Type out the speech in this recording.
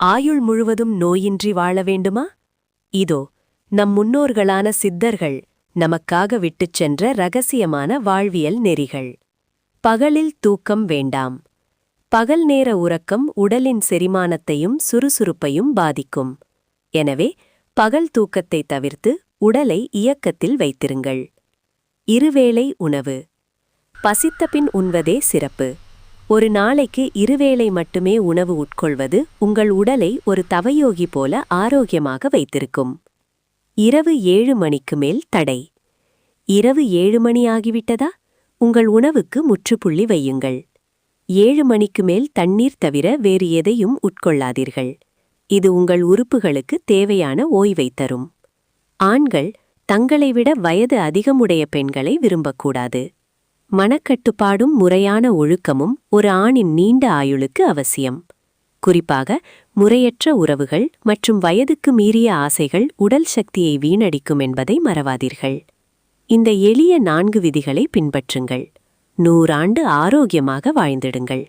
ஆயுள் முழுவதும் நோயின்றி வாழ வேண்டுமா? இதோ நம் முன்னோர்களான சித்தர்கள் நமக்காக விட்டுச் சென்ற ரகசியமான வாழ்வியல் நெறிகள். பகலில் தூக்கம் வேண்டாம். பகல் நேர உறக்கம் உடலின் செரிமானத்தையும் சுறுசுறுப்பையும் பாதிக்கும். எனவே பகல் தூக்கத்தை தவிர்த்து உடலை இயக்கத்தில் வைத்திருங்கள். இருவேளை உணவு. பசித்தபின் உண்வதே சிறப்பு. ஒரு நாளைக்கு இருவேளை மட்டுமே உணவு உட்கொள்வது உங்கள் உடலை ஒரு தவயோகி போல ஆரோக்கியமாக வைத்திருக்கும். இரவு 7 மணிக்கு மேல் தடை. இரவு 7 மணி ஆகிவிட்டதா? உங்கள் உணவுக்கு முற்றுப்புள்ளி வையுங்கள். 7 மணிக்கு மேல் தண்ணீர் தவிர வேறு எதையும் உட்கொள்ளாதீர்கள். இது உங்கள் உறுப்புகளுக்கு தேவையான ஓய்வைத் தரும். ஆண்கள் தங்களை விட வயது அதிகமுடைய பெண்களை விரும்பக்கூடாது. மனக்கட்டுப்பாடும் முறையான ஒழுக்கமும் ஒரு ஆணின் நீண்ட ஆயுளுக்கு அவசியம். குறிப்பாக முறையற்ற உறவுகள் மற்றும் வயதுக்கு மீறிய ஆசைகள் உடல் சக்தியை வீணடிக்கும் என்பதை மறவாதீர்கள். இந்த எளிய 4 விதிகளை பின்பற்றுங்கள். 100 ஆண்டு ஆரோக்கியமாக வாழ்ந்திடுங்கள்.